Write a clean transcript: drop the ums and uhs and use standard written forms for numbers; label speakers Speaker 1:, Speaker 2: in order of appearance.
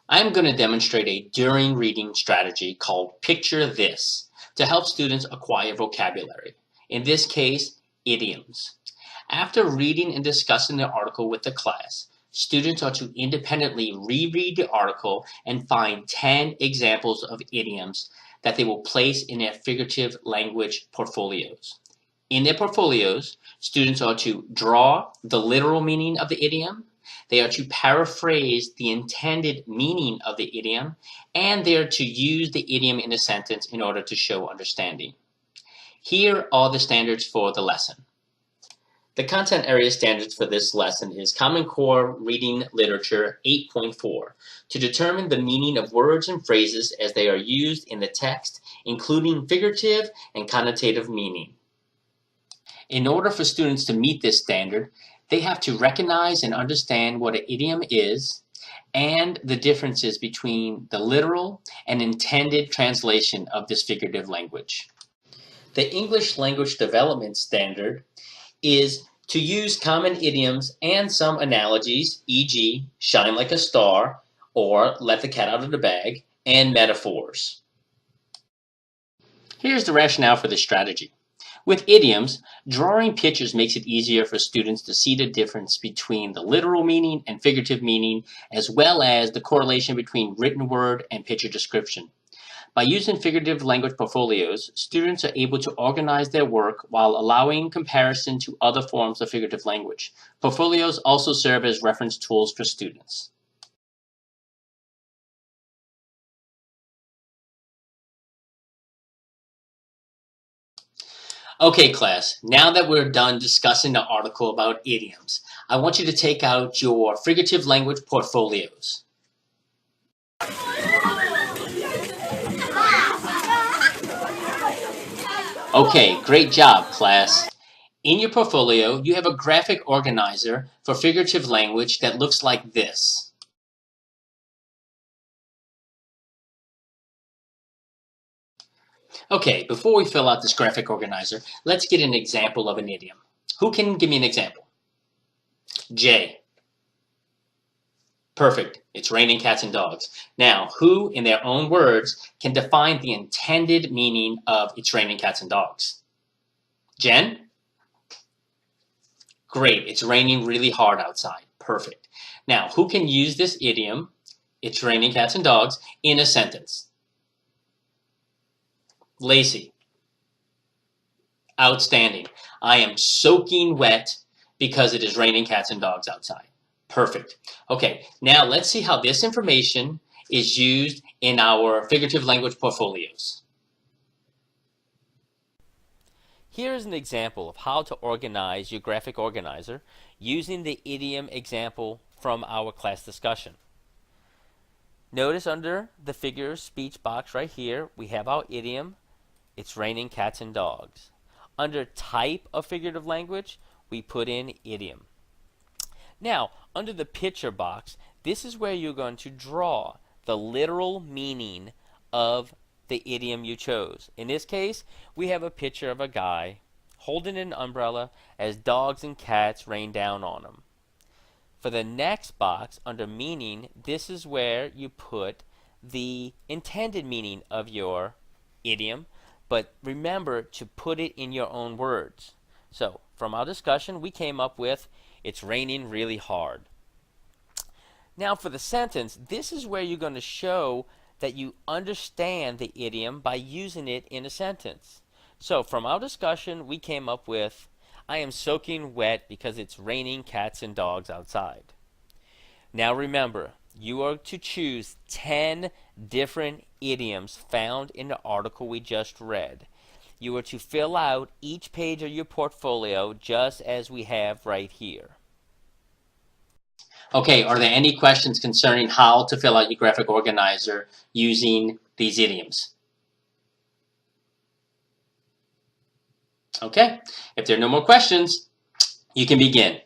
Speaker 1: I'm going to demonstrate a during reading strategy called Picture This to help students acquire vocabulary. In this case, idioms. After reading and discussing the article with the class, students are to independently reread the article and find 10 examples of idioms that they will place in their figurative language portfolios. In their portfolios, students are to draw the literal meaning of the idiom, they are to paraphrase the intended meaning of the idiom, and they are to use the idiom in a sentence in order to show understanding. Here are the standards for the lesson. The content area standards for this lesson is Common Core Reading Literature 8.4 to determine the meaning of words and phrases as they are used in the text, including figurative and connotative meaning. In order for students to meet this standard, they have to recognize and understand what an idiom is and the differences between the literal and intended translation of this figurative language. The English Language Development Standard is to use common idioms and some analogies, e.g., shine like a star or let the cat out of the bag, and metaphors. Here's the rationale for this strategy. With idioms, drawing pictures makes it easier for students to see the difference between the literal meaning and figurative meaning, as well as the correlation between written word and picture description. By using figurative language portfolios, students are able to organize their work while allowing comparison to other forms of figurative language. Portfolios also serve as reference tools for students. Okay, class, now that we're done discussing the article about idioms, I want you to take out your figurative language portfolios. Okay, great job, class. In your portfolio, you have a graphic organizer for figurative language that looks like this. Okay, before we fill out this graphic organizer, let's get an example of an idiom. Who can give me an example? Jay. Perfect. It's raining cats and dogs. Now, who, in their own words, can define the intended meaning of it's raining cats and dogs? Jen? Great. It's raining really hard outside. Perfect. Now, who can use this idiom, it's raining cats and dogs, in a sentence? Lacey. Outstanding. I am soaking wet because it is raining cats and dogs outside. Perfect. Okay, now let's see how this information is used in our figurative language portfolios.
Speaker 2: Here is an example of how to organize your graphic organizer using the idiom example from our class discussion. Notice under the figure of speech box right here, we have our idiom, it's raining cats and dogs. Under type of figurative language, we put in idiom. Now, under the picture box, this is where you're going to draw the literal meaning of the idiom you chose. In this case, we have a picture of a guy holding an umbrella as dogs and cats rain down on him. For the next box, under meaning, this is where you put the intended meaning of your idiom, but remember to put it in your own words. So, from our discussion, we came up with, it's raining really hard. Now for the sentence, this is where you're going to show that you understand the idiom by using it in a sentence. So from our discussion, we came up with, I am soaking wet because it's raining cats and dogs outside. Now remember, you are to choose 10 different idioms found in the article we just read. You are to fill out each page of your portfolio just as we have right here.
Speaker 1: Okay, are there any questions concerning how to fill out your graphic organizer using these idioms? Okay, if there are no more questions, you can begin.